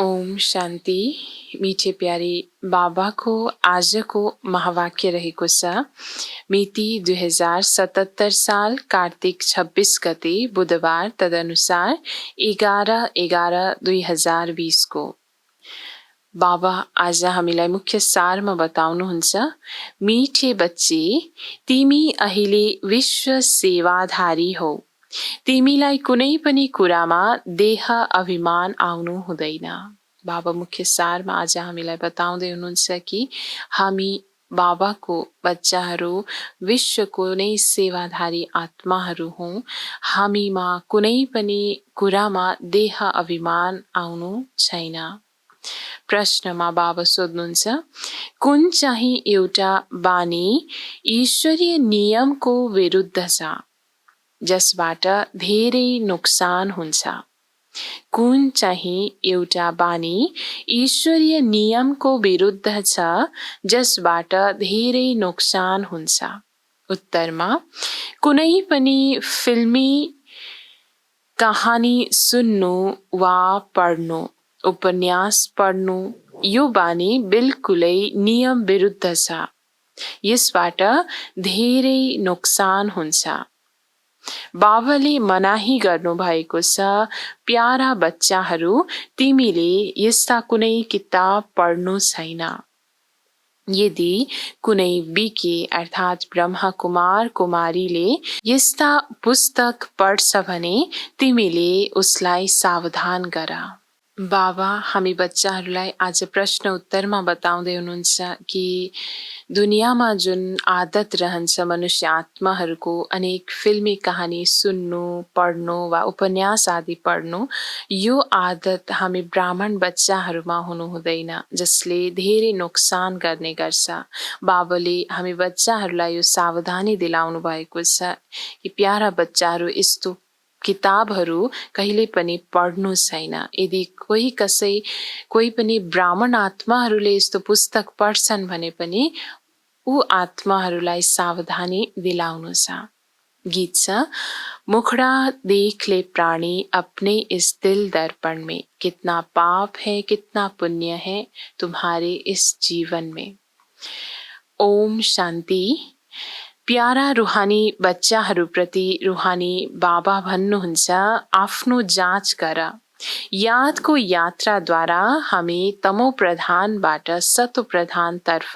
ओम शान्ति। मीठे प्यारे बाबाको आजको महावाक्य रहेको छ। मिति 2077 साल कार्तिक 26 गते बुधबार, तदनुसार 11/11/2020 को। बाबा आज हामीलाई मुख्य सारमा बताउनुहुन्छ, मिठे बच्चे, तिमी अहिले विश्व सेवाधारी हौ। तिमीलाई कुनै पनि कुरामा देह अभिमान आउनु हुँदैन। बाबा मुख्य सारमा आज हामीलाई बताउँदै हुनुहुन्छ कि हामी बाबाको बच्चाहरू विश्वको नै सेवाधारी आत्माहरू हौं। हामीमा कुनै पनि कुरामा देह अभिमान आउनु छैन। प्रश्नमा बाबा सोध्नुहुन्छ, कुन चाहिँ एउटा बानी ईश्वरीय नियमको विरुद्ध छ, जसबाट धेरै नोक्सान हुन्छ? कुन चाहिँ एउटा बानी ईश्वरीय नियमको विरुद्ध छ, जसबाट धेरै नोक्सान हुन्छ? उत्तरमा, कुनै पनि फिल्मी कहानी सुन्नु वा पढ्नु, उपन्यास पढ्नु, यो बानी बिल्कुलै नियम विरुद्ध छ। यसबाट धेरै नोक्सान हुन्छ। बाबाले मनाही गर्नु भएको छ, प्यारा बच्चाहरू, तिमीले यस्ता कुनै किताब पढ्नु छैन। यदि कुनै बीके अर्थात् ब्रह्मा कुमार कुमारीले यस्ता पुस्तक पढ्छ भने तिमीले उसलाई सावधान गर। बाबा हामी बच्चाहरूलाई आज प्रश्न उत्तरमा बताउँदै हुनुहुन्छ कि दुनियाँमा जुन आदत रहन्छ मनुष्य आत्माहरूको, अनेक फिल्मी कहानी सुन्नु, पढ्नु वा उपन्यास आदि पढ्नु, यो आदत हामी ब्राह्मण बच्चाहरूमा हुनु हुँदैन, जसले धेरै नोक्सान गर्ने गर्छ। बाबाले हामी बच्चाहरूलाई यो सावधानी दिलाउनु भएको छ कि प्यारा बच्चाहरू, यस्तो किताबहरू कहिले पनि पढ्नु छैन। यदि कोही पनि ब्राह्मण आत्माहरूले यस्तो पुस्तक पढ्छन् भने पनि ऊ आत्माहरूलाई सावधानी दिलाउनु छ। गीत छ, मुखड़ा देख ले प्राणी अपने इस दिल दर्पण में, कितना पाप है कितना पुण्य है तुम्हारे इस जीवन में। ओम शान्ति। प्यारा रुहानी बच्चाहरूप्रति रुहानी बाबा भन्नुहुन्छ, आफ्नो जाँच गर। यादको यात्राद्वारा हामी तमो प्रधानबाट सतो प्रधानतर्फ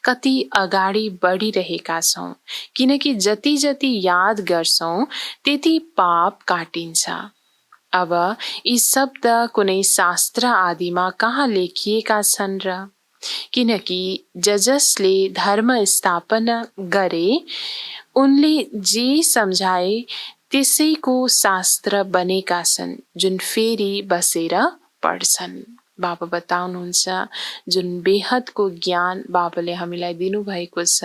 कति अगाडि बढिरहेका छौं, किनकि जति जति याद गर्छौं त्यति पाप काटिन्छ। अब यी शब्द कुनै शास्त्र आदिमा कहाँ लेखिएका छन् र? किनकि जसले धर्म स्थापना गरे उनले जे सम्झाए त्यसैको शास्त्र बनेका छन्, जुन फेरि बसेर पढ्छन्। बाबा बताउनुहुन्छ, जुन बेहदको ज्ञान बाबाले हामीलाई दिनुभएको छ,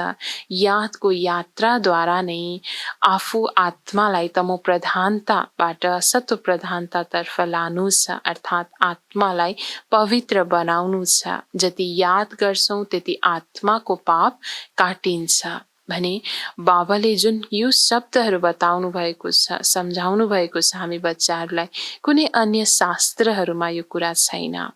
यादको यात्राद्वारा नै आफू आत्मालाई तमो प्रधानताबाट सतो प्रधानतातर्फ लानु छ, अर्थात् आत्मालाई पवित्र बनाउनु छ। जति याद गर्छौं त्यति आत्माको पाप काटिन्छ भने बाबाले जुन यो शब्दहरू बताउनु भएको छ, सम्झाउनु भएको छ हामी बच्चाहरूलाई, कुनै अन्य शास्त्रहरूमा यो कुरा छैन।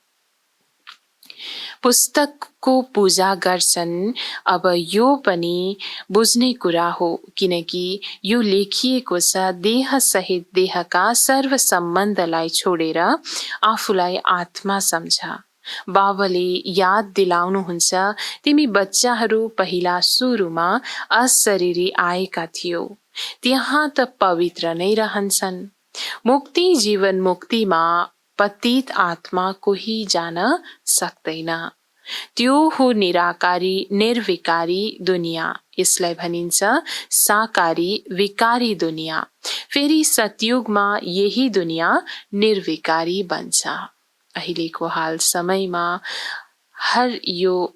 पुस्तकको पूजा गर्छन्, अब यो पनि बुझ्ने कुरा हो, किनकि यो लेखिएको छ देह सहित देहका सर्व सम्बन्धलाई छोडेर आफूलाई आत्मा सम्झ। बाबाले याद दिलाउनुहुन्छ, तिमी बच्चाहरू पहिला सुरुमा अशरीरी आएका थियो, त्यहाँ त पवित्र नै रहन्छन्। मुक्ति जीवन मुक्तिमा पतित आत्मा कोही जान सक्दैन। त्यो हो निराकारी निर्विकारी दुनिया। यसलाई भनिन्छ साकारी विकारी दुनिया। फेरि सतयुगमा यही दुनिया निर्विकारी बन्छ। अहिलेको हाल समयमा हर यो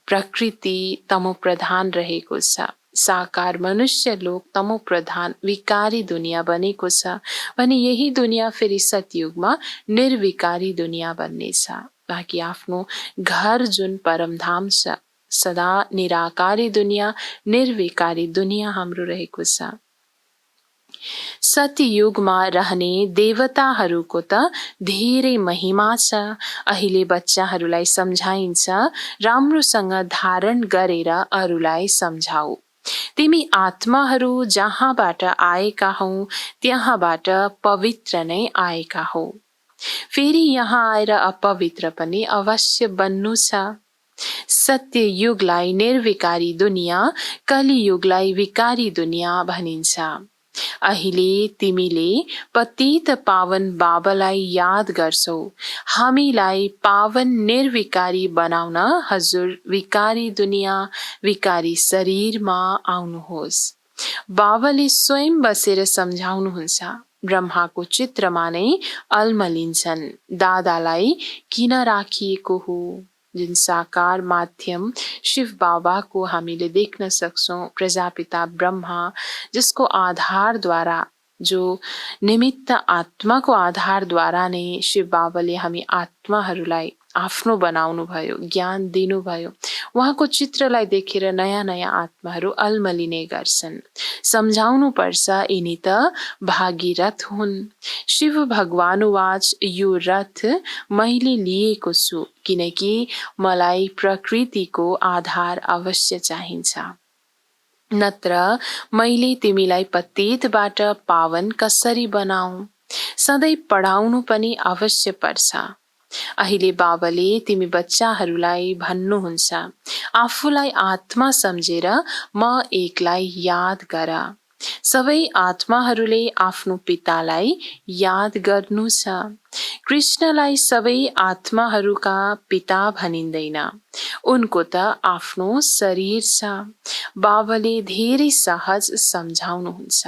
प्रकृति तमो प्रधान रहेको छ। साकार मनुष्य लोक तमो प्रधान विकारी दुनिया बनेको छ भने यही दुनिया फेरि सतयुगमा निर्विकारी दुनिया बन्नेछ। बाँकी आफ्नो घर जुन परमधाम छ, सदा निराकारी दुनिया, निर्विकारी दुनिया हाम्रो रहेको छ। सत्ययुगमा रहने देवताहरूको त धेरै महिमा छ। अहिले बच्चाहरूलाई सम्झाइन्छ, राम्रोसँग धारण गरेर अरूलाई सम्झाऊ। तिमी आत्माहरू जहाँबाट आएका हौ त्यहाँबाट पवित्र नै आएका हौ। फेरि यहाँ आएर अपवित्र पनि अवश्य बन्नु छ। सत्य युगलाई निर्विकारी दुनियाँ, कलियुगलाई विकारी दुनियाँ भनिन्छ। अहिले तिमीले पतित पावन बाबालाई याद गर्छौ। हामीलाई पावन निर्विकारी बनाउन हजुर विकारी दुनियाँ, विकारी शरीरमा आउनुहोस्। बाबाले स्वयं बसेर सम्झाउनुहुन्छ। ब्रह्माको चित्रमा नै अल्मलिन्छन्, दादालाई किन राखिएको हो। जुन साकार माध्यम शिव बाबाको हामीले देख्न सक्छौं, प्रजापिता ब्रह्मा, जिसको आधारद्वारा, जो निमित्त आत्माको आधारद्वारा नै शिव बाबाले हामी आत्माहरूलाई आफ्नो बनाउनु भयो, ज्ञान दिनुभयो। उहाँको चित्रलाई देखेर नयाँ नयाँ आत्माहरू अल्मलिने गर्छन्। सम्झाउनु पर्छ, यिनी त भागीरथ हुन्। शिव भगवान वाच, यो रथ मैले लिएको छु किनकि मलाई प्रकृतिको आधार अवश्य चाहिन्छ। नत्र मैले तिमीलाई पतितबाट पावन कसरी बनाऊ। सधैँ पढाउनु पनि अवश्य पर्छ। अहिले बाबाले तिमी बच्चाहरूलाई भन्नुहुन्छ, आफूलाई आत्मा सम्झेर म एकलाई याद गर। सबै आत्माहरूले आफ्नो पितालाई याद गर्नु छ। कृष्णलाई सबै आत्माहरूका पिता भनिँदैन, उनको त आफ्नो शरीर छ। बाबाले धेरै सहज सम्झाउनुहुन्छ।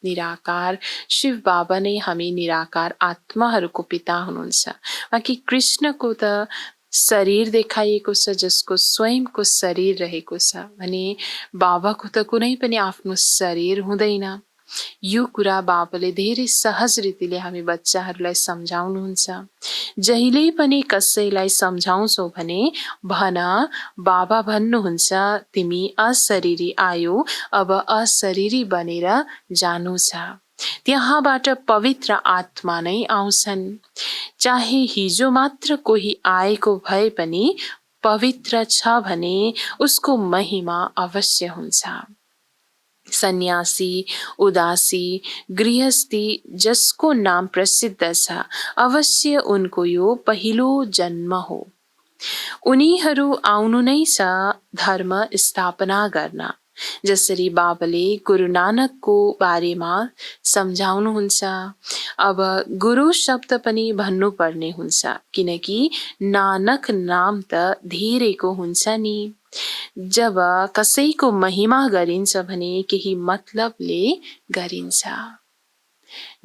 निराकार शिव बाबा नै हामी निराकार आत्माहरूको पिता हुनुहुन्छ। बाँकी कृष्णको त शरीर देखाइएको छ, जसको स्वयंको शरीर रहेको छ भने बाबाको त कुनै पनि आफ्नो शरीर हुँदैन। यो कुरा बाबाले धेरै सहज रीतिले हामी बच्चाहरूलाई सम्झाउनुहुन्छ। जहिले पनि कसैलाई सम्झाउँछौ भने भन, बाबा भन्नुहुन्छ तिमी अशरीरी आयो, अब अशरीरी बनेर जानु छ। त्यहाँबाट पवित्र आत्मा नै आउँछन्। चाहे हिजो मात्र कोही आएको भए पनि पवित्र छ भने उसको महिमा अवश्य हुन्छ। सन्यासी, उदासी, गृहस्थी जसको नाम प्रसिद्ध छ, अवश्य उनको यो पहिलो जन्म हो। उनीहरू आउनु नै छ धर्म स्थापना गर्न। जसरी बाबाले गुरु नानकको बारेमा सम्झाउनुहुन्छ, अब गुरु शब्द पनि भन्नुपर्ने हुन्छ, किनकि नानक नाम त धेरैको हुन्छ नि। जब कसैको महिमा गरिन्छ भने केही मतलबले गरिन्छ।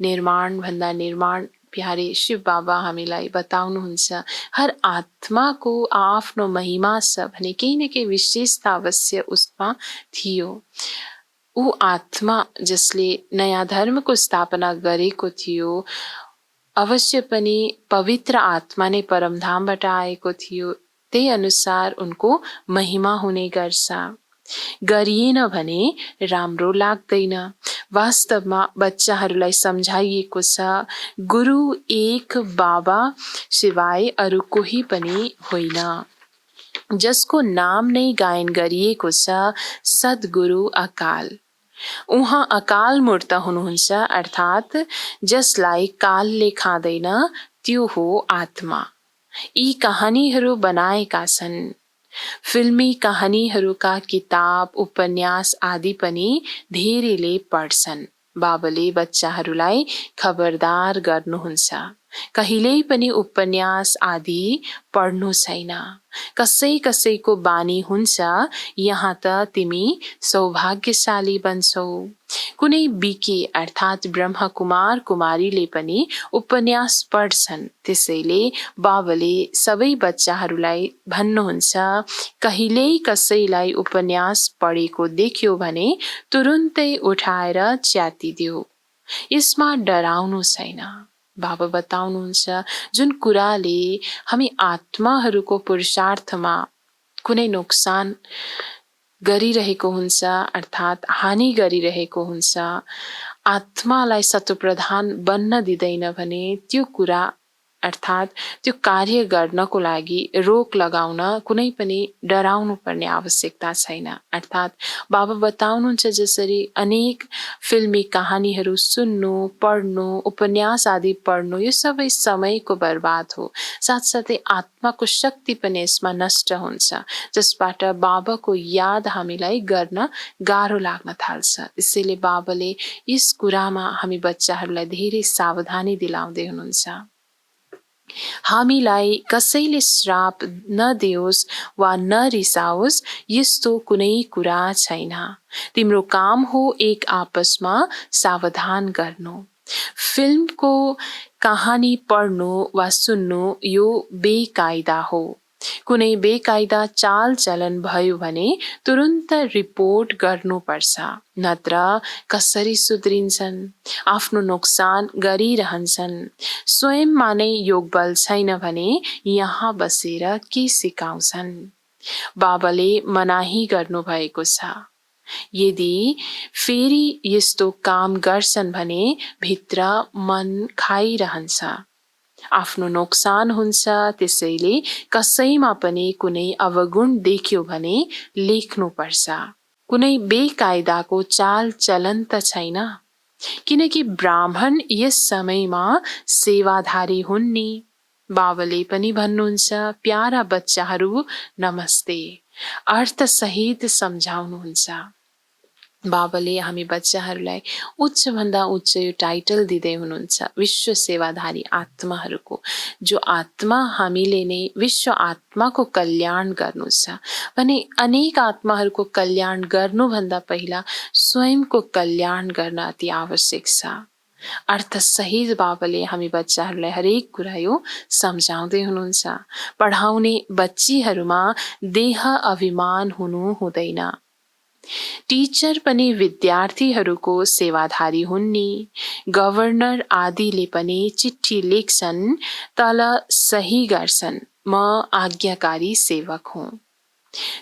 निर्माण भन्दा निर्माण प्यारे शिव बाबा हामीलाई बताउनुहुन्छ, हर आत्माको आफ्नो महिमा छ भने केही न केही विशेषता अवश्य उसमा थियो। ऊ आत्मा जसले नयाँ धर्मको स्थापना गरेको थियो, अवश्य पनि पवित्र आत्मा नै परमधामबाट आएको थियो। त्यही अनुसार उनको महिमा हुने गर्छ। गरिएन भने राम्रो लाग्दैन। वास्तवमा बच्चाहरूलाई सम्झाइएको छ, गुरु एक बाबा सिवाय अरू कोही पनि होइन। जसको नाम नै गायन गरिएको छ, सद्गुरु अकाल। उहाँ अकाल मूर्त हुनुहुन्छ, अर्थात् जसलाई कालले खाँदैन त्यो हो आत्मा। यी कहानीहरू बनाएका छन्। फिल्मी कहानीहरूका किताब, उपन्यास आदि पनि धेरैले पढ्छन्। बाबाले बच्चाहरूलाई खबरदार गर्नुहुन्छ, कहिल्यै पनि उपन्यास आदि पढ्नु छैन। कसै कसैको बानी हुन्छ, यहाँ त तिमी सौभाग्यशाली बन्छौ। कुनै बिके अर्थात् ब्रह्मकुमार कुमारीले पनि उपन्यास पढ्छन्। त्यसैले बाबाले सबै बच्चाहरूलाई भन्नुहुन्छ, कहिल्यै कसैलाई उपन्यास पढेको देख्यो भने तुरुन्तै उठाएर च्यातिदेऊ। यसमा डराउनु छैन। बाबा बताउनुहुन्छ, जुन कुराले हामी आत्माहरूको पुरुषार्थमा कुनै नोक्सान गरिरहेको हुन्छ, अर्थात् हानि गरिरहेको हुन्छ, आत्मालाई सत्वप्रधान बन्न दिँदैन भने त्यो कुरा अर्थात् त्यो कार्य गर्नको लागि रोक लगाउन कुनै पनि डराउनु पर्ने आवश्यकता छैन। अर्थात् बाबा बताउनुहुन्छ जसरी अनेक फिल्मी कहानीहरू सुन्नु, पढ्नु, उपन्यास आदि पढ्नु यो सबै समयको बर्बाद हो। साथसाथै आत्माको शक्ति पनि यसमा नष्ट हुन्छ, जसबाट बाबाको याद हामीलाई गर्न गाह्रो लाग्न थाल्छ। त्यसैले बाबाले यस कुरामा हामी बच्चाहरूलाई धेरै सावधानी दिलाउँदै हुनुहुन्छ। हामीलाई कसैले श्राप नदियोस् वा नरिसाओस् यस्तो कुनै कुरा छैन। तिम्रो काम हो एक आपसमा सावधान गर्नु। फिल्मको कहानी पढ्नु वा सुन्नु यो बेकायदा हो। कुनै बेकायदा चाल चलन भयो भने तुरुन्त रिपोर्ट गर्नुपर्छ, नत्र कसरी सुध्रिन्छन्, आफ्नो नोक्सान गरिरहन्छन्। स्वयंमा नै योगबल छैन भने यहाँ बसेर के सिकाउँछन्? बाबाले मनाही गर्नुभएको छ, यदि फेरि यस्तो काम गर्छन् भने भित्र मन खाइरहन्छ, आफ्नो नोक्सान हुन्छ। त्यसैले कसैमा पनि कुनै अवगुण देख्यो भने लेख्नुपर्छ। कुनै बेकायदाको चाल चलन त छैन, किनकि ब्राह्मण यस समयमा सेवाधारी हुन् नि। बाबाले पनि भन्नुहुन्छ, प्यारा बच्चाहरू नमस्ते, अर्थसहित सम्झाउनुहुन्छ। बाबाले हामी बच्चाहरूलाई उच्च भन्दा उच्च यो टाइटल दिँदै हुनुहुन्छ, विश्व सेवाधारी आत्माहरूको। जो आत्मा हामीले नै विश्व आत्माको कल्याण गर्नु छ भने अनेक आत्माहरूको कल्याण गर्नुभन्दा पहिला स्वयंको कल्याण गर्न अति आवश्यक छ। अर्थसहित बाबाले हामी बच्चाहरूलाई हरेक कुरा यो सम्झाउँदै हुनुहुन्छ। पढाउने बच्चीहरूमा देह अभिमान हुनु हुँदैन। टीचर पनि विद्यार्थीहरूको सेवाधारी हुन् नि। गभर्नर आदिले पनि चिठी लेख्छन्, तल सही गर्छन्, म आज्ञाकारी सेवक हुँ।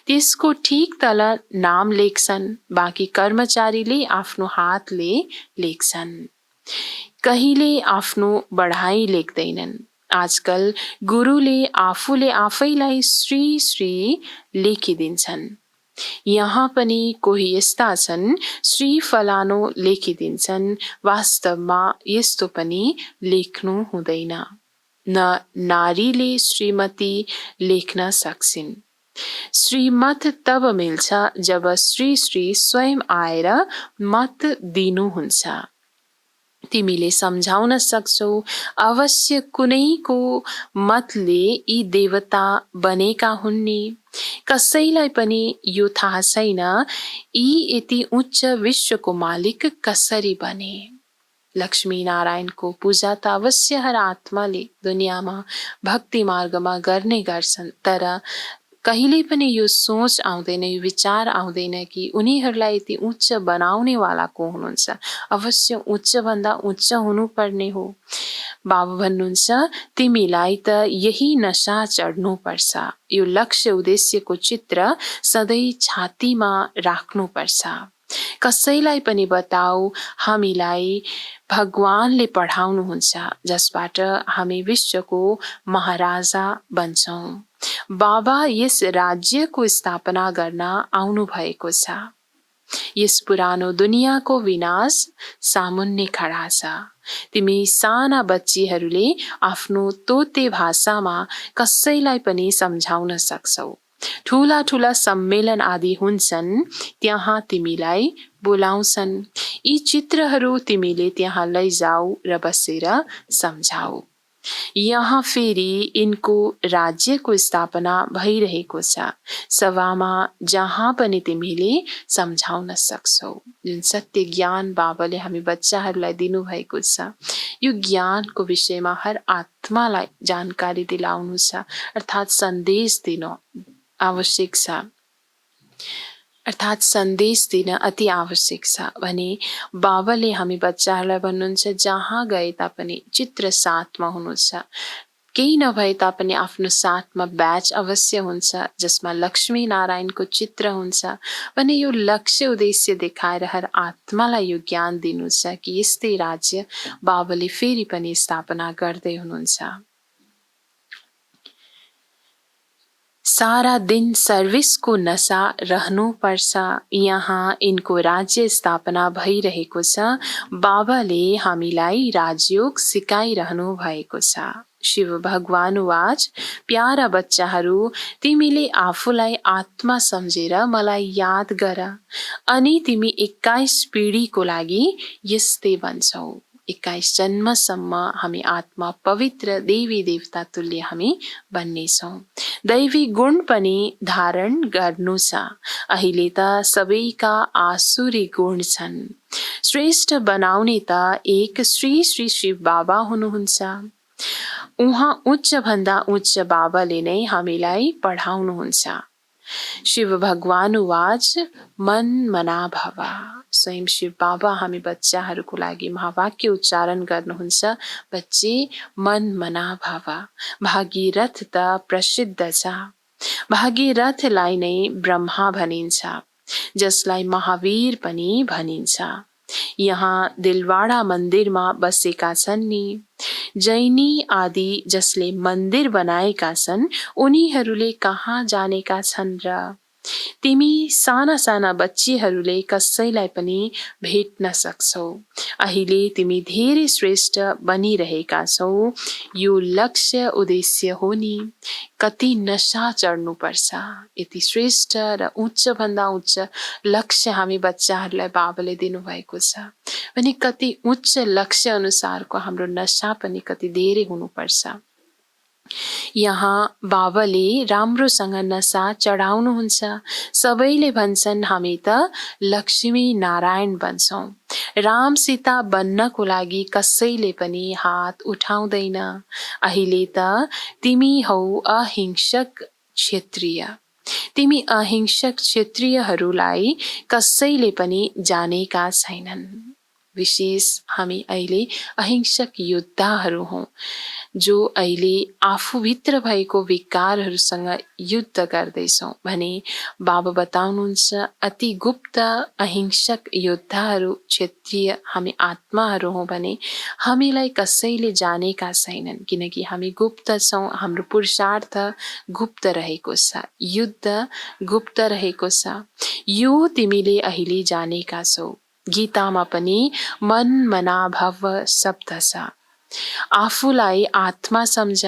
त्यसको ठीक तल नाम लेख्छन्, बाँकी कर्मचारीले आफ्नो हातले लेख्छन्। कहिले आफ्नो बढाई लेख्दैनन्। आजकल गुरुले आफूले आफैलाई श्री श्री लेखिदिन्छन्। यहाँ पनि कोही यस्ता छन् श्री फलानो लेखिदिन्छन्, वास्तवमा यस्तो पनि लेख्नु हुँदैन। न नारीले श्रीमती लेख्न सक्छिन्। श्रीमत तब मिल्छ जब श्री श्री स्वयं आएर मत दिनुहुन्छ। तिमीले सम्झाउन सक्छौ, अवश्य कुनैको मतले यी देवता बनेका हुन् नि। कसैलाई पनि यो थाहा छैन यी यति उच्च विश्वको मालिक कसरी बने। लक्ष्मी नारायणको पूजा त अवश्य हर आत्माले दुनियाँमा भक्ति मार्गमा गर्ने गर्छन्, तर कहिले पनि यो सोच आउँदैन, यो विचार आउँदैन कि उनीहरूलाई यति उच्च बनाउने वाला को हुनुहुन्छ। अवश्य उच्च भन्दा उच्च हुनुपर्ने हो। बाबा भन्नुहुन्छ, तिमीलाई त यही नशा चढ्नुपर्छ। यो लक्ष्य उद्देश्यको चित्र सधैँ छातीमा राख्नुपर्छ। कसैलाई पनि बताऊ, हामीलाई भगवानले पढाउनुहुन्छ, जसबाट हामी विश्वको महाराजा बन्छौँ। बाबा यस राज्यको स्थापना गर्न आउनु भएको छ। यस पुरानो दुनियाँको विनाश सामुन्ने खडा छ। तिमी साना बच्चीहरूले आफ्नो तोते भाषामा कसैलाई पनि सम्झाउन सक्छौ। ठूला ठूला सम्मेलन आदि हुन्छन्, त्यहाँ तिमीलाई बोलाउँछन्। यी चित्रहरू तिमीले त्यहाँ लैजाऊ र बसेर सम्झाऊ। यहाँ फेरि यिनको राज्यको स्थापना भइरहेको छ। सभामा जहाँ पनि तिमीले सम्झाउन सक्छौ। जुन सत्य ज्ञान बाबाले हामी बच्चाहरूलाई दिनुभएको छ, यो ज्ञानको विषयमा हर आत्मालाई जानकारी दिलाउनु छ, अर्थात् सन्देश दिन आवश्यक छ। अर्थात् सन्देश दिन अति आवश्यक छ भने बाबाले हामी बच्चाहरूलाई भन्नुहुन्छ, जहाँ गए तापनि चित्र साथमा हुनु छ। केही नभए तापनि आफ्नो साथमा ब्याज अवश्य हुन्छ जसमा लक्ष्मी नारायणको चित्र हुन्छ भने यो लक्ष्य उद्देश्य देखाएर हर आत्मालाई यो ज्ञान दिनु छ कि यस्तै राज्य बाबाले फेरि पनि स्थापना गर्दै हुनुहुन्छ। सारा दिन सर्भिसको नशा रहनुपर्छ। यहाँ यिनको राज्य स्थापना भइरहेको छ। बाबाले हामीलाई राजयोग सिकाइरहनु भएको छ। शिव भगवान वाच, प्यारा बच्चाहरू, तिमीले आफूलाई आत्मा सम्झेर मलाई याद गर अनि तिमी 21 पिढीको लागि यस्तै बन्छौ। 21 जन्मसम्म हामी आत्मा पवित्र देवी देवता तुल्य हामी बन्नेछौँ। दैवी गुण पनि धारण गर्नु छ। अहिले त सबैका आसुरी गुण छन्। श्रेष्ठ बनाउने त एक श्री श्री शिव बाबा हुनुहुन्छ। उहाँ उच्च भन्दा उच्च बाबाले नै हामीलाई पढाउनुहुन्छ। शिव भगवान वाच, मन मना भव। स्वयं शिव बाबा हामी बच्चाहरूको लागि महावाक्य उच्चारण गर्नुहुन्छ। बच्चे मन मना भव। भागीरथ त प्रसिद्ध छ। भागीरथलाई नै ब्रह्मा भनिन्छ, जसलाई महावीर पनि भनिन्छ। यहाँ दिलवाडा मन्दिरमा बसेका छन् नि जैनी आदि जसले मन्दिर बनाएका छन् उनीहरूले कहाँ जानेका छन् र? तिमी साना साना बच्चीहरूले कसैलाई पनि भेट्न सक्छौ। अहिले तिमी धेरै श्रेष्ठ बनिरहेका छौ। यो लक्ष्य उद्देश्य हो नि। कति नशा चढ्नु पर्छ। यति श्रेष्ठ र उच्च भन्दा उच्च लक्ष्य हामी बच्चाहरूलाई बाबाले दिनुभएको छ भने कति उच्च लक्ष्य अनुसारको हाम्रो नशा पनि कति धेरै हुनुपर्छ। यहाँ बाबाले राम्रोसँग नशा चढाउनुहुन्छ। सबैले भन्छन् हामी त लक्ष्मी नारायण बन्छौँ। राम सीता बन्नको लागि कसैले पनि हात उठाउँदैन। अहिले त तिमी हौ अहिंसक क्षत्रिय। तिमी अहिंसक क्षत्रियहरूलाई कसैले पनि जानेका छैनन्। विशेष हामी अहिले अहिंसक योद्धाहरू हौं जो अहिले आफूभित्र भएको विकारहरूसँग युद्ध गर्दैछौँ भने बाबा बताउनुहुन्छ अति गुप्त अहिंसक योद्धाहरू क्षत्रिय हामी आत्माहरू हौं भने हामीलाई कसैले जानेका छैनन् किनकि हामी गुप्त छौं। हाम्रो पुरुषार्थ गुप्त रहेको छ, युद्ध गुप्त रहेको छ। यो तिमीले अहिले जानेका छौ। गीतामा पनि मन मना भव शब्द छ। आफूलाई आत्मा सम्झ।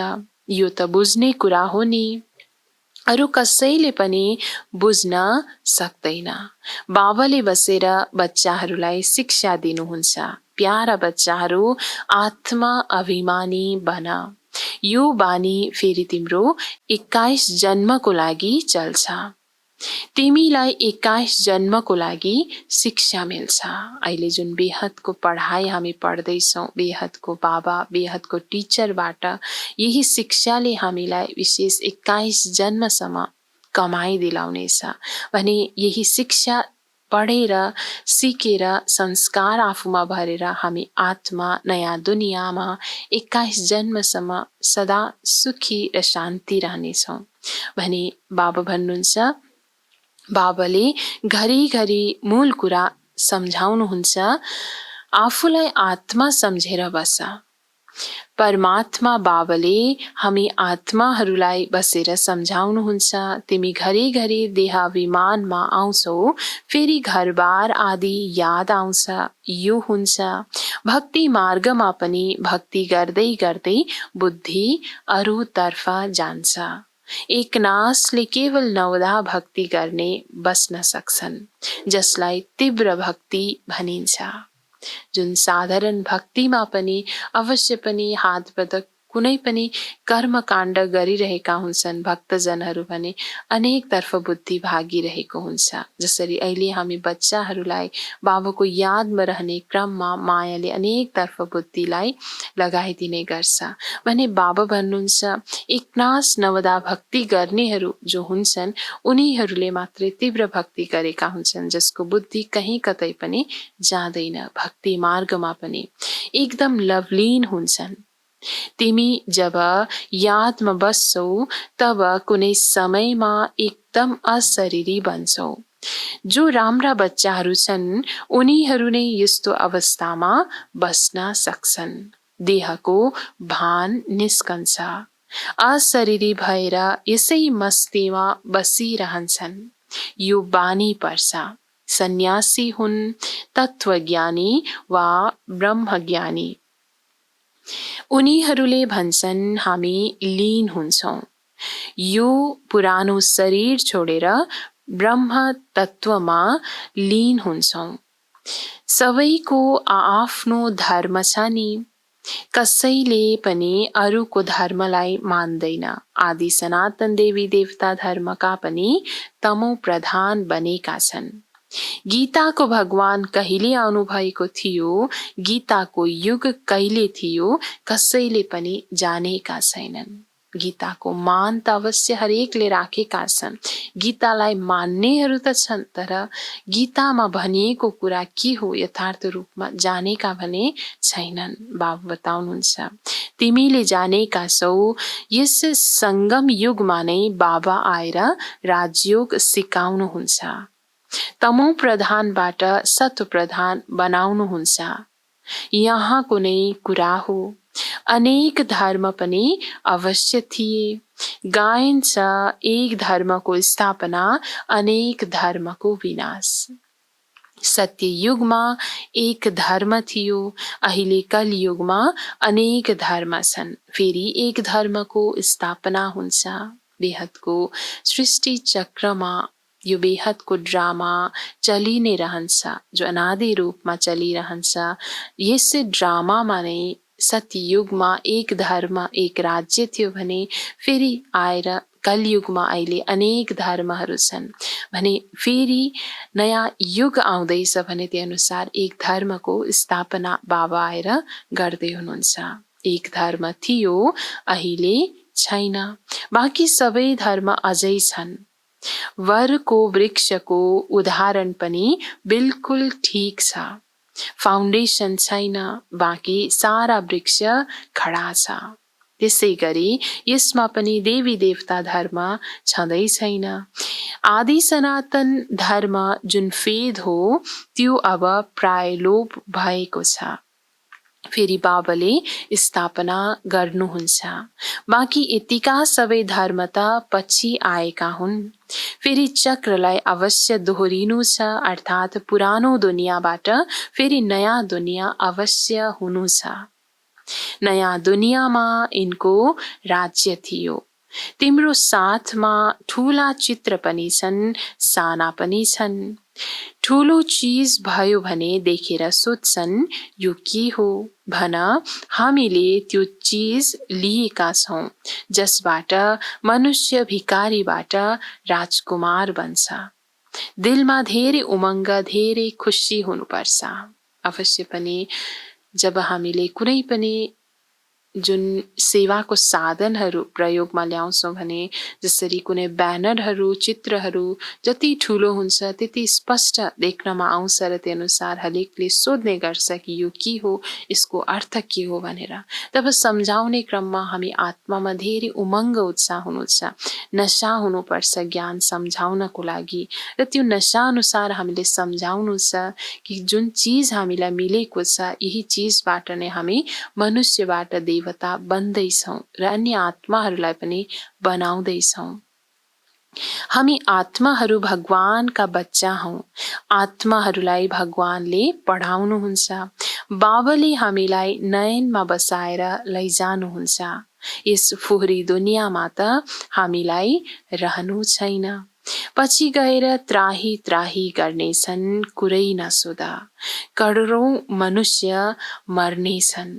यो त बुझ्ने कुरा हो नि। अरू कसैले पनि बुझ्न सक्दैन। बाबाले बसेर बच्चाहरूलाई शिक्षा दिनुहुन्छ। प्यारा बच्चाहरू, आत्मा अभिमानी बन। यो बानी फेरि तिम्रो 21 जन्मको लागि चल्छ। तिमीलाई 21 जन्मको लागि शिक्षा मिल्छ। अहिले जुन बेहदको पढाइ हामी पढ्दैछौँ, बेहदको बाबा, बेहदको टिचरबाट यही शिक्षाले हामीलाई विशेष 21 जन्मसम्म कमाइ दिलाउनेछ भने यही शिक्षा पढेर सिकेर संस्कार आफूमा भरेर हामी आत्मा नयाँ दुनियाँमा 21 जन्मसम्म सदा सुखी र शान्ति रहनेछौँ भने बाबा भन्नुहुन्छ। बाबाले घरिघरि मूल कुरा सम्झाउनुहुन्छ। आफूलाई आत्मा सम्झेर बस। परमात्मा बाबाले हामी आत्माहरूलाई बसेर सम्झाउनुहुन्छ। तिमी घरिघरि देहाभिमानमा आउँछौ, फेरि घरबार आदि याद आउँछ। यो हुन्छ भक्ति मार्गमा पनि भक्ति गर्दै गर्दै बुद्धि अरूतर्फ जान्छ। एकनासले केवल नवधा भक्ति गर्ने बस्न सक्छन् जसलाई तीव्र भक्ति भनिन्छ। जुन साधारण भक्तिमा पनि अवश्य पनि हात पटक कुनै पनि कर्मकाण्ड गरिरहेका हुन्छन् भक्तजनहरू भने अनेकतर्फ बुद्धि भागिरहेको हुन्छ। जसरी अहिले हामी बच्चाहरूलाई बाबाको यादमा रहने क्रममा मायाले अनेकतर्फ बुद्धिलाई लगाइदिने गर्छ भने बाबा भन्नुहुन्छ एकनास नवदा भक्ति गर्नेहरू जो हुन्छन् उनीहरूले मात्रै तीव्र भक्ति गरेका हुन्छन् जसको बुद्धि कहीँ कतै पनि जाँदैन। भक्ति मार्गमा पनि एकदम लवलीन हुन्छन्। तिमी जब यादमा बस्छौ तब कुनै समयमा एकदम अशरीरी बन्छौ। जो राम्रा बच्चाहरू छन् उनीहरू नै यस्तो अवस्थामा बस्न सक्छन्। देहको भान निस्कन्छ, अशरीरी भएर यसै मस्तीमा बसिरहन्छन्। यो बानी पर्छ। सन्यासी हुन्, तत्त्वज्ञानी वा ब्रह्मज्ञानी। उनीहरूले भन्छन् हामी लीन हुन्छौं। यो पुरानो शरीर छोडेर ब्रह्म तत्त्वमा लीन हुन्छौं। सबैको आआफ्नो धर्म छ नि। कसैले पनि अरूको धर्मलाई मान्दैन। आदि सनातन देवी देवता धर्मका पनि तमो प्रधान बनेका छन्। गीताको भगवान कहिले आउनुभएको थियो, गीताको युग कहिले थियो, कसैले पनि जानेका छैनन्। गीताको मान त अवश्य हरेकले राखेका छन्। गीतालाई मान्नेहरू त छन्, तर गीतामा भनिएको कुरा के हो यथार्थ रूपमा जानेका भने छैनन्। बाबा बताउनुहुन्छ, तिमीले जानेका छौ यस संगम युगमा नै बाबा आएर राजयोग सिकाउनुहुन्छ। तमो प्रधानबाट सत्व प्रधान बनाउनुहुन्छ। यहाँ कुनै कुरा हो। अनेक धर्म पनि अवश्य थिए। गाइन्छ एक धर्मको स्थापना, अनेक धर्मको विनाश। सत्य युगमा एक धर्म थियो, अहिले कलियुगमा अनेक धर्म छन्। फेरि एक धर्मको स्थापना हुन्छ। बेहदको सृष्टि चक्रमा यो बेहदको ड्रामा चलि नै रहन्छ, जो अनादि रूपमा चलिरहन्छ। यस ड्रामामा नै सत्ययुगमा एक धर्म एक राज्य थियो भने फेरि आएर कलियुगमा अहिले अनेक धर्महरू छन् भने फेरि नयाँ युग आउँदैछ भने त्यही अनुसार एक धर्मको स्थापना बाबा आएर गर्दै हुनुहुन्छ। एक धर्म थियो, अहिले छैन। बाँकी सबै धर्म अझै छन्। वरको वृक्षको उदाहरण पनि बिल्कुल ठीक छ। फाउन्डेसन छैन, बाँकी सारा वृक्ष खडा छ। त्यसै गरी यसमा पनि देवी देवता धर्म छँदै छैन। आदि सनातन धर्म जुन फेद हो त्यो अब प्राय लोप भएको छ। फेरि बाबाले स्थापना गर्नुहुन्छ। बाँकी यतिका सबै धर्म त पछि आएका हुन्। फेरि चक्रलाई अवश्य दोहोरिनु छ, अर्थात् पुरानो दुनियाँबाट फेरि नयाँ दुनियाँ अवश्य हुनु छ। नयाँ दुनियाँमा यिनको राज्य थियो। तिम्रो साथमा ठूला चित्र पनि छन्, साना पनि छन्। ठूलो चीज भयो भने देखेर सोध्छन् यो के हो, भन हामीले त्यो चीज लिएका छौं, जसबाट मनुष्य भिकारीबाट राजकुमार बन्छ। दिलमा धेरै उमङ्ग, धेरै खुसी हुनुपर्छ। अवश्य पनि जब हामीले कुनै पनि जुन सेवाको साधनहरू प्रयोगमा ल्याउँछौँ भने जसरी कुनै ब्यानरहरू, चित्रहरू जति ठुलो हुन्छ त्यति स्पष्ट देख्नमा आउँछ र त्यही अनुसार हरेकले सोध्ने गर्छ कि यो के हो, यसको अर्थ के हो भनेर। तब सम्झाउने क्रममा हामी आत्मामा धेरै उमङ्ग उत्साह हुनुहुन्छ। नशा हुनुपर्छ ज्ञान सम्झाउनको लागि र त्यो नशा अनुसार हामीले सम्झाउनु छ कि जुन चीज हामीलाई मिलेको छ यही चीजबाट नै हामी मनुष्यबाट देवता बन्दैछौँ र अन्य आत्माहरूलाई पनि बनाउँदैछौँ। हामी आत्माहरू भगवानका बच्चा हौं। आत्माहरूलाई भगवानले पढाउनुहुन्छ। बाबाले हामीलाई नयनमा बसाएर लैजानुहुन्छ। यस फोहोरी दुनियाँमा त हामीलाई रहनु छैन। पछि गएर त्राही त्राही गर्नेछन्, कुरै नसोध। करोडौं मनुष्य मर्नेछन्।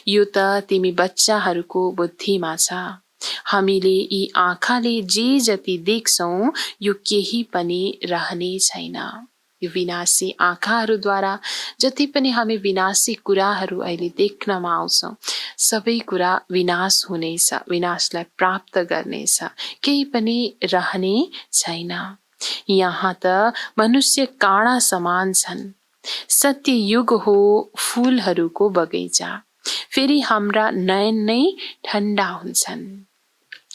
यो त तिमी बच्चाहरूको बुद्धिमा छ। हामीले यी आँखाले जे जति देख्छौं यो केही पनि रहने छैन। यो विनाशी आँखाहरूद्वारा जति पनि हामी विनाशी कुराहरू अहिले देख्नमा आउँछौं सबै कुरा विनाश हुनेछ, विनाशलाई प्राप्त गर्नेछ, केही पनि रहने छैन। यहाँ त मनुष्य काँडा समान छन्। सत्य युग हो फूलहरूको बगैँचा। फेरि हाम्रा नयन नै ठन्डा हुन्छन्।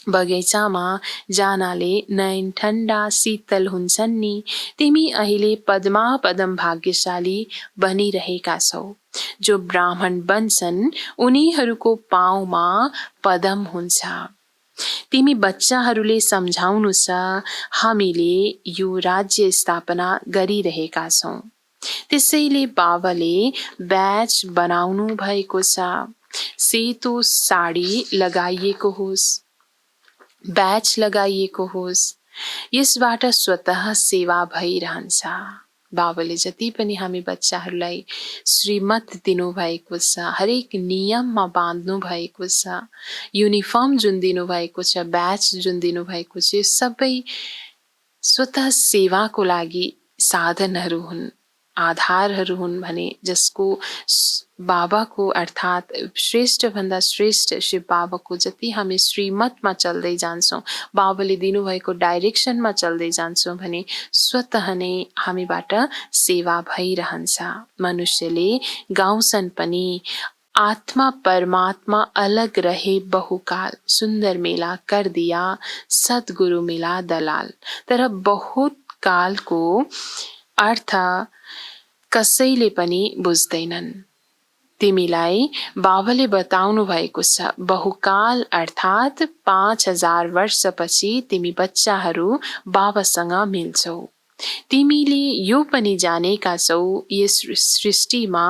बगैँचामा जानाले नयन ठन्डा शीतल हुन्छन् नि। तिमी अहिले पदम भाग्यशाली बनिरहेका छौ। जो ब्राह्मण बन्छन् उनीहरूको पाउमा पदम हुन्छ। तिमी बच्चाहरूले सम्झाउनु छ हामीले यो राज्य स्थापना गरिरहेका छौँ। त्यसैले बाबाले ब्याज बनाउनु भएको छ। सेतो साडी लगाइएको होस्, ब्याज लगाइएको होस्, यसबाट स्वतः सेवा भइरहन्छ। बाबाले जति पनि हामी बच्चाहरूलाई श्रीमत दिनुभएको छ, हरेक नियममा बाँध्नु भएको छ, युनिफर्म जुन दिनुभएको छ, ब्याज जुन दिनुभएको छ, सबै स्वतः सेवाको लागि साधनहरू हुन्, आधारहरू हुन् भने जसको बाबाको अर्थात् श्रेष्ठ भन्दा श्रेष्ठ शिव बाबाको जति हामी श्रीमतमा चल्दै जान्छौँ, बाबाले दिनुभएको डाइरेक्सनमा चल्दै जान्छौँ भने स्वतः नै हामीबाट सेवा भइरहन्छ। मनुष्यले गाउँछन् पनि आत्मा परमात्मा अलग रहे बहुकाल, सुन्दर मेला कर दिया सद्गुरु मिला दलाल। तर बहुत कालको अर्थ कसैले पनि बुझ्दैनन्। तिमीलाई बाबाले बताउनु भएको छ बहुकाल अर्थात् 5000 वर्षपछि तिमी बच्चाहरू बाबासँग मिल्छौ। तिमीले यो पनि जानेका छौ यस सृष्टिमा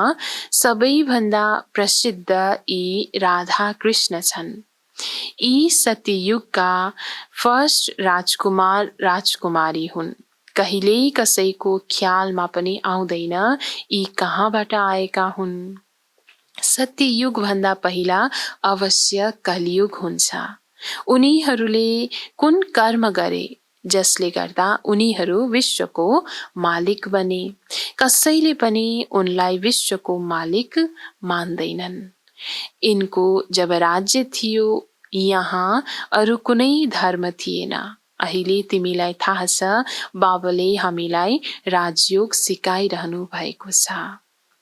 सबैभन्दा प्रसिद्ध यी राधा कृष्ण छन्। यी सत्ययुगका फर्स्ट राजकुमार राजकुमारी हुन्। कहिल्यै कसैको ख्यालमा पनि आउँदैन यी कहाँबाट आएका हुन्। सत्ययुग भन्दा पहिला अवश्य कलियुग हुन्छ। उनीहरूले कुन कर्म गरे जसले गर्दा उनीहरू विश्वको मालिक बने। कसैले पनि उनलाई विश्वको मालिक मान्दैनन्। इनको जब राज्य थियो यहाँ अरू कुनै धर्म थिएन। अहिले तिमीलाई थाहा छ बाबाले हामीलाई राजयोग सिकाइरहनु भएको छ।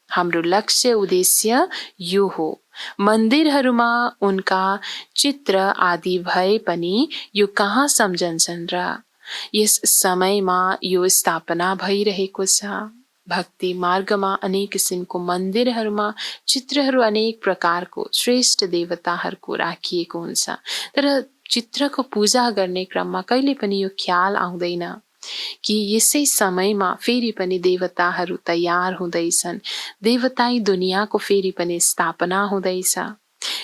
हाम्रो लक्ष्य उद्देश्य यो हो। मन्दिरहरूमा उनका चित्र आदि भए पनि यो कहाँ सम्झन्छन् र? यस समयमा यो स्थापना भइरहेको छ। भक्ति मार्गमा अनेक किसिमको मन्दिरहरूमा चित्रहरू अनेक प्रकारको श्रेष्ठ देवताहरूको राखिएको हुन्छ। तर चित्रको पूजा गर्ने क्रममा कहिले पनि यो ख्याल आउँदैन कि यसै समयमा फेरि पनि देवताहरू तयार हुँदैछन्, देवताई दुनियाँको फेरि पनि स्थापना हुँदैछ।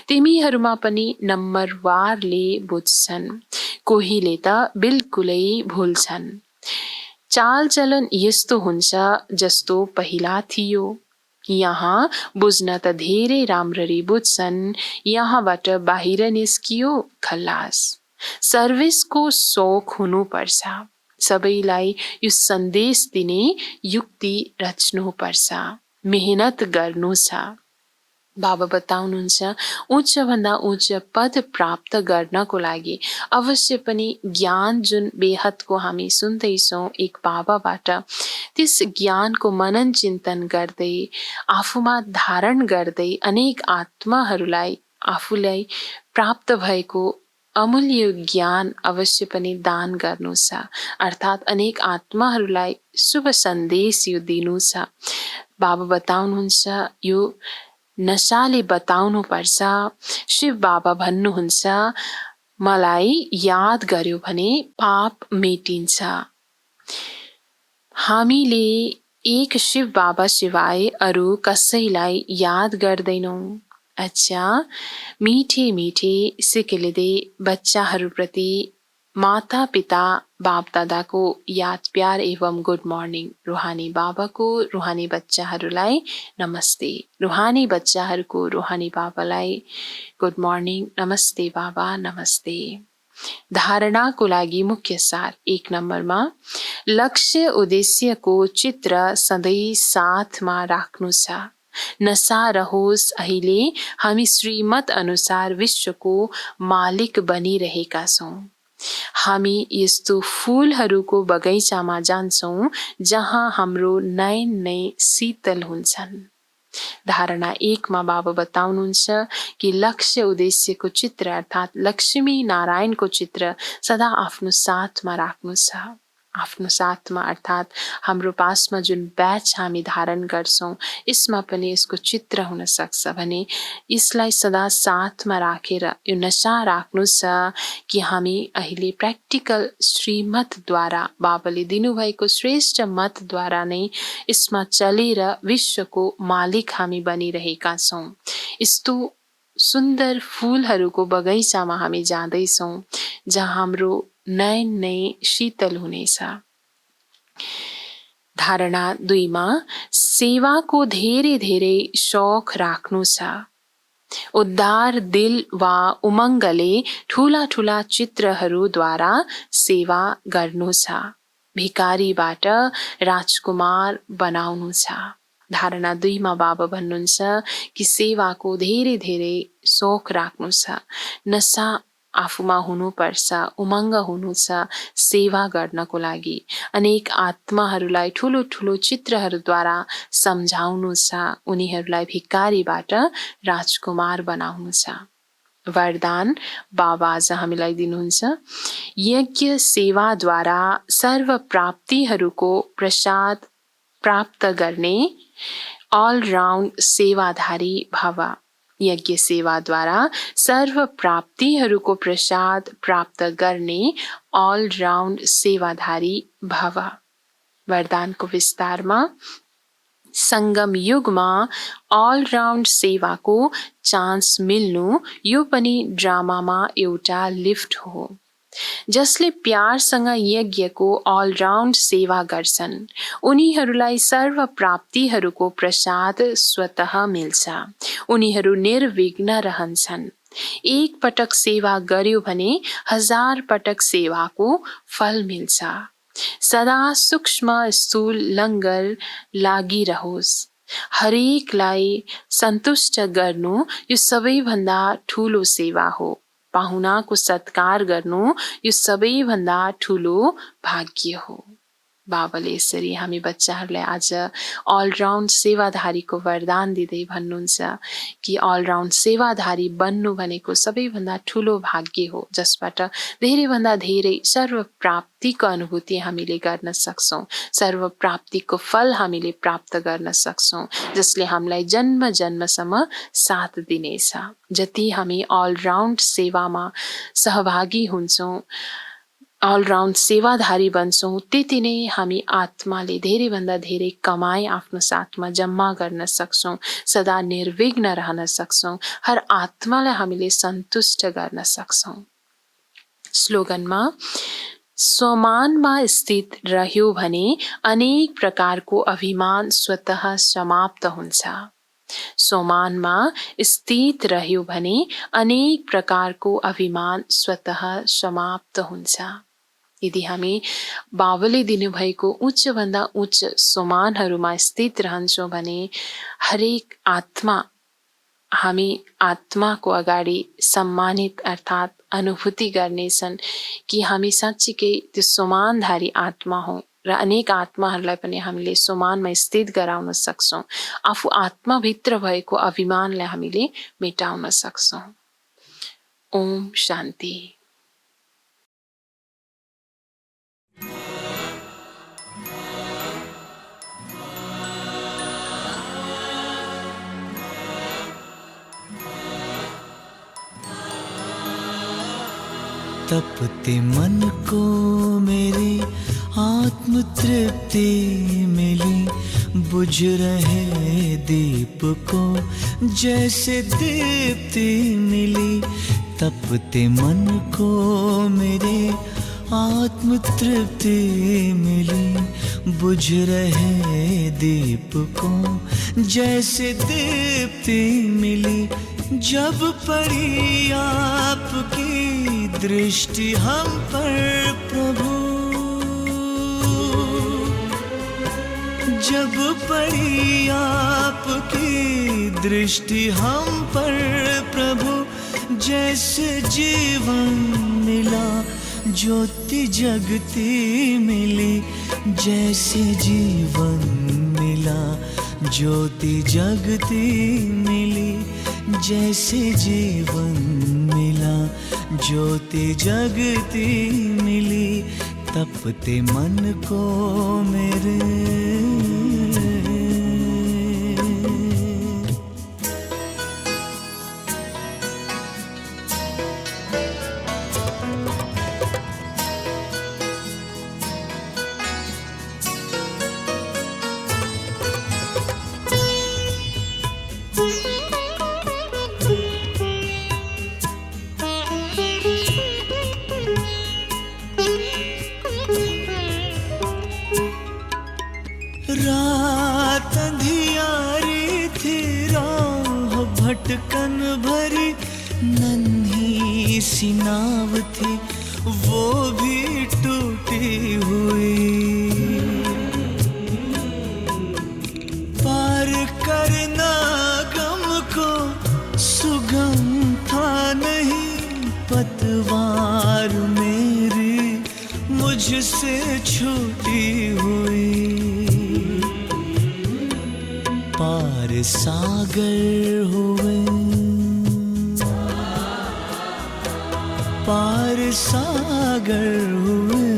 तिमीहरूमा पनि नम्बरवारले बुझ्छन्, कोहीले त बिल्कुलै भुल्छन्। चालचलन यस्तो हुन्छ जस्तो पहिला थियो। यहाँ बुझ्न त धेरै राम्ररी बुझ्छन्, यहाँबाट बाहिर निस्कियो खल्लास। सर्भिसको शौक हुनुपर्छ। सबैलाई यो सन्देश दिने युक्ति रच्नुपर्छ, मेहनत गर्नु छ। बाबा बताउनुहुन्छ उच्च भन्दा उच्च पद प्राप्त गर्नको लागि अवश्य पनि ज्ञान जुन बेहदको हामी सुन्दैछौँ एक बाबाबाट, त्यस ज्ञानको मनन चिन्तन गर्दै आफूमा धारण गर्दै अनेक आत्माहरूलाई आफूलाई प्राप्त भएको अमूल्य ज्ञान अवश्य पनि दान गर्नु छ। अर्थात् अनेक आत्माहरूलाई शुभ सन्देश यो दिनु छ। बाबा बताउनुहुन्छ यो नशाले बताउनु पर्छ। शिव बाबा भन्नुहुन्छ मलाई याद गर्यो भने पाप मेटिन्छ। हामीले एक शिव बाबा सिवाय अरू कसैलाई याद गर्दैनौँ। अच्छा, मीठे मीठे सिकिलिँदै बच्चाहरूप्रति माता पिता बाप दादाको याद प्यार एवं गुड मर्निङ। रुहानी बाबाको रुहानी बच्चाहरूलाई नमस्ते। रुहानी बच्चाहरूको रुहानी बाबालाई गुड मर्निङ, नमस्ते बाबा, नमस्ते। धारणाको लागि मुख्य सार 1 नम्बरमा लक्ष्य उद्देश्यको चित्र सधैँ साथमा राख्नु छ। नशा रहोस्, अहिले हामी श्रीमत अनुसार विश्वको मालिक बनिरहेका छौँ। हामी यस्तो फूलहरूको बगैँचामा जान्छौँ जहाँ हाम्रो नयन नै शीतल हुन्छन्। धारणा 1 मा बाबा बताउनुहुन्छ कि लक्ष्य उद्देश्यको चित्र अर्थात् लक्ष्मी नारायणको चित्र सदा आफ्नो साथमा राख्नु छ। आफ्नो साथमा अर्थात् हाम्रो पासमा जुन ब्याच हामी धारण गर्छौँ यसमा पनि यसको चित्र हुन सक्छ भने यसलाई सदा साथमा राखेर यो नशा राख्नु छ कि हामी अहिले प्र्याक्टिकल श्रीमतद्वारा बाबाले दिनुभएको श्रेष्ठ मतद्वारा नै यसमा चलेर विश्वको मालिक हामी बनिरहेका छौँ। यस्तो सुन्दर फूलहरूको बगैँचामा हामी जाँदैछौँ जहाँ हाम्रो नयन नै शीतल हुनेछ। धारणा 2 मा सेवाको धेरै धेरै शौक राख्नु छ। उद्धार दिल वा उमङ्गले ठूला ठूला चित्रहरूद्वारा सेवा गर्नु छ। भिकारीबाट राजकुमार बनाउनु छ। धारणा 2 मा बाबा भन्नुहुन्छ कि सेवाको धेरै धेरै शौक राख्नु छ। नशा आफूमा हुनुपर्छ, उमङ्ग हुनु छ सेवा गर्नको लागि। अनेक आत्माहरूलाई ठुलो ठुलो चित्रहरूद्वारा सम्झाउनु छ। उनीहरूलाई भिकारीबाट राजकुमार बनाउनु छ। वरदान बाबा आज हामीलाई दिनुहुन्छ। यज्ञ सेवाद्वारा सर्व प्राप्तिहरूको प्रसाद प्राप्त गर्ने अलराउन्ड सेवाधारी भव। यज्ञ सेवाद्वारा सर्व प्राप्तिहरूको प्रसाद प्राप्त गर्ने अलराउन्ड सेवाधारी भव। वरदानको विस्तारमा सङ्गम युगमा अलराउन्ड सेवाको चान्स मिल्नु यो पनि ड्रामामा एउटा लिफ्ट हो। जसले प्यारसँग यज्ञको अलराउन्ड सेवा गर्छन् उनीहरूलाई सर्व प्राप्तिहरूको प्रसाद स्वतः मिल्छ। उनीहरू निर्विघ्न रहन्छन्। एक पटक सेवा गर्यो भने 1000 पटक सेवाको फल मिल्छ। सदा सूक्ष्म स्थूल लङ्गर लागिरहोस्। हरेकलाई सन्तुष्ट गर्नु यो सबैभन्दा ठुलो सेवा हो। पाहुनाको सत्कार गर्नु यो सबैभन्दा ठुलो भाग्य हो। बाबाले यसरी हामी बच्चाहरूलाई आज अलराउन्ड सेवाधारीको वरदान दिँदै भन्नुहुन्छ कि अलराउन्ड सेवाधारी बन्नु भनेको सबैभन्दा ठुलो भाग्य हो जसबाट धेरैभन्दा धेरै सर्व प्राप्तिको अनुभूति हामीले गर्न सक्छौँ। सर्व प्राप्तिको फल हामीले प्राप्त गर्न सक्छौँ जसले हामीलाई जन्म जन्मसम्म साथ दिनेछ। जति हामी अलराउन्ड सेवामा सहभागी हुन्छौँ, अलराउन्ड सेवाधारी बन्छौँ, त्यति नै हामी आत्माले धेरैभन्दा धेरै कमाई आफ्नो साथमा जम्मा गर्न सक्छौँ। सदा निर्विघ्न रहन सक्छौँ। हर आत्मालाई हामीले सन्तुष्ट गर्न सक्छौँ। स्लोगनमा स्वमानमा स्थित रह्यो भने अनेक प्रकारको अभिमान स्वतः समाप्त हुन्छ। स्वमानमा स्थित रह्यो भने अनेक प्रकारको अभिमान स्वतः समाप्त हुन्छ। यदि हामी बाबाले दिनुभएको उच्चभन्दा उच्च स्वमानहरूमा स्थित रहन्छौँ भने हरेक आत्मा हामी आत्माको अगाडि सम्मानित अर्थात् अनुभूति गर्नेछन् कि हामी साँच्चीकै त्यो स्वमानधारी आत्मा हौँ र अनेक आत्माहरूलाई पनि हामीले स्वमानमा स्थित गराउन सक्छौँ। आफू आत्माभित्र भएको अभिमानलाई हामीले मेटाउन सक्छौँ। ओम शान्ति। तपते मन को मेरी आत्म तृप्ति मिली। बुझ रहे दीप को जैसे दीप्ति मिली। तपते मन को मेरे आत्म तृप्ति मिली। बुझ रहे दीप को जैसे दीप्ति मिली। जब पड़ी आपकी दृष्टि हम पर प्रभु, जब पड़ी आपकी दृष्टि हम पर प्रभु, जैसे जीवन मिला ज्योति जगती मिली। जैसे जीवन मिला ज्योति जगती मिली, जैसे जीवन मिला। ज्योति जगती मिली, तपते मन को मेरे। रात अंधियारी थी, राह भटकन भरी, नन्ही सी नाव थी, वो भी टूटी हुई। पार करना गम को सुगम था नहीं, पतवार मेरी मुझसे छूटी हुई। पार सागर हुए, पार सागर हुए,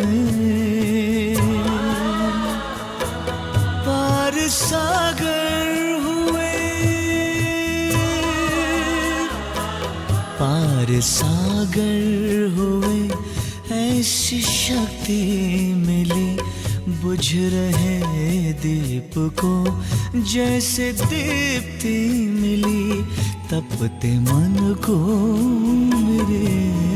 पार सागर हुए, पार सागर हुए। ऐसी शक्ति मिली, बुझ रहे दीप को, जैसे दीप्ति मिली, तपते मन को मेरे।